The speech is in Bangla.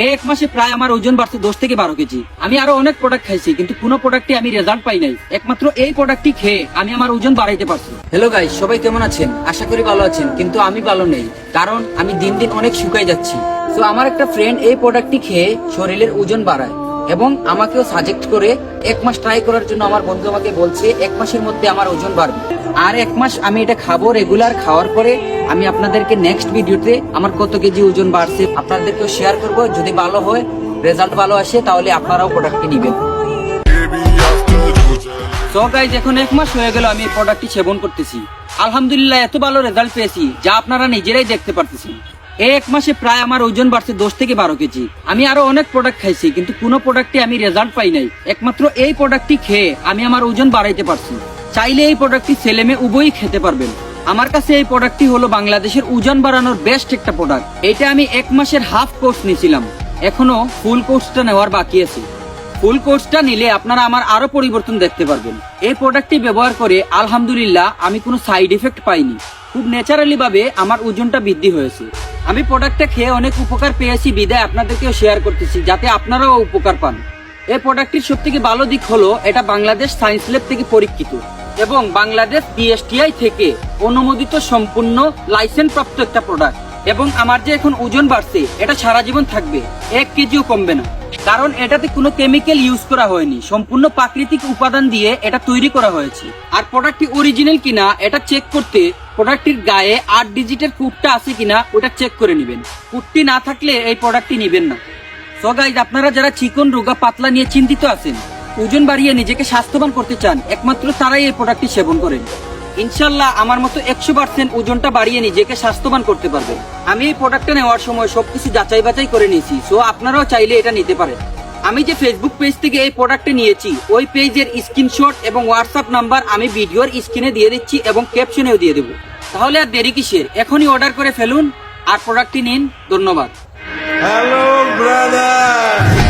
এই 1 মাসে প্রায় আমার ওজন বাড়ছে 10 থেকে 12 কেজি। আমি আরো অনেক প্রোডাক্ট খাইছি, কিন্তু কোনো প্রোডাক্টে আমি রেজাল্ট পাই নাই। একমাত্র এই প্রোডাক্টটি খেয়ে আমি আমার ওজন বাড়াইতে পারছি। হ্যালো গাইস, সবাই কেমন আছেন? আশা করি ভালো আছেন, কিন্তু আমি ভালো নেই, কারণ আমি দিন দিন অনেক শুকাই যাচ্ছি। তো আমার একটা ফ্রেন্ড এই প্রোডাক্টটি খেয়ে শরীরের ওজন বাড়ায় এবং আমাকেও সাজেক্ট করে 1 মাস ট্রাই করার জন্য। আমার বন্ধু আমাকে বলছে 1 মাসের মধ্যে আমার ওজন বাড়বে। আর 1 মাস আমি এটা খাবো, রেগুলার খাওয়ার পরে আমি আপনাদেরকে নেক্সট ভিডিওতে আমার কত কেজি ওজন বাড়ছে আপনাদেরকেও শেয়ার করব। যদি ভালো হয়, রেজাল্ট ভালো আসে, তাহলে আপনারাও প্রোডাক্টটি নেবেন। সো গাইস, এখন 1 মাস হয়ে গেল আমি এই প্রোডাক্টটি সেবন করতেছি। আলহামদুলিল্লাহ, এত ভালো রেজাল্ট পেয়েছি যা আপনারা নিজেরাই দেখতে পারতেছেন। এই 1 মাসে প্রায় আমার ওজন বাড়ছে 10 থেকে 12 কেজি। আমি আরো অনেক প্রোডাক্ট খাইছি, কিন্তু কোনো প্রোডাক্টে আমি রেজাল্ট পাই নাই। একমাত্র এই প্রোডাক্টটি খেয়ে আমি আমার ওজন বাড়াইতে পারছি। চাইলে এই প্রোডাক্টটি ছেলে মেয়ে উভয়ই খেতে পারবেন। আমার কাছে এই প্রোডাক্টটি হলো বাংলাদেশের ওজন বাড়ানোর বেস্ট একটা প্রোডাক্ট। এটা আমি 1 মাসের হাফ কোর্স নিয়েছিলাম, এখনো ফুল কোর্সটা নেওয়ার বাকি আছে। ফুল কোর্সটা নিলে আপনারা আমার আরো পরিবর্তন দেখতে পারবেন। এই প্রোডাক্টটি ব্যবহার করে আলহামদুলিল্লাহ আমি কোনো সাইড এফেক্ট পাইনি। খুব ন্যাচারালি ভাবে আমার ওজনটা বৃদ্ধি হয়েছে। আমি প্রোডাক্টটা খেয়ে অনেক উপকার পেয়েছি, বিদায় আপনাদেরকেও শেয়ার করতেছি যাতে আপনারাও উপকার পান। এই প্রোডাক্টটির সবথেকে ভালো দিক হলো এটা বাংলাদেশ সায়েন্স ল্যাব থেকে পরীক্ষিত এবং বাংলাদেশ বিএসটিআই থেকে অনুমোদিত সম্পূর্ণ লাইসেন্স প্রাপ্ত একটা প্রোডাক্ট। এবং আমার যে এখন ওজন বাড়ছে, এটা সারা জীবন থাকবে, 1 কেজিও কমবে না, কারণ এটাতে কোনো কেমিক্যাল ইউজ করা হয়নি। সম্পূর্ণ প্রাকৃতিক উপাদান দিয়ে এটা তৈরি করা হয়েছে। আর প্রোডাক্টটি অরিজিনাল কিনা এটা চেক করতে প্রোডাক্টটির গায়ে 8 ডিজিটের কোডটা আছে কিনা ওটা চেক করে নেবেন। কোডটি না থাকলে এই প্রোডাক্টটি নেবেন না। সো গাইজ, আপনারা যারা চিকন রোগা পাতলা নিয়ে চিন্তিত আছেন, ওজন বাড়িয়ে নিজেকে স্বাস্থ্যবান করতে চান, একমাত্র তারাই এই প্রোডাক্টটি সেবন করেন। ইনশাল্লাহ আমার মতো 100% ওজনটা বাড়িয়ে নিজেকে স্বাস্থ্যবান করতে পারবেন। আমি এই প্রোডাক্টটা নেওয়ার সময় সবকিছু যাচাই বাছাই করে নিয়েছি। সো আপনারাও চাইলে এটা নিতে পারেন। আমি যে ফেসবুক পেজ থেকে এই প্রোডাক্টটা নিয়েছি, ওই পেজের স্ক্রিনশট এবং হোয়াটসঅ্যাপ নাম্বার আমি ভিডিওর স্ক্রিনে দিয়ে দিচ্ছি এবং ক্যাপশনেও দিয়ে দেবো। তাহলে আর দেরি কিসের, এখনই অর্ডার করে ফেলুন আর প্রোডাক্টটি নিন। ধন্যবাদ। Hello brother.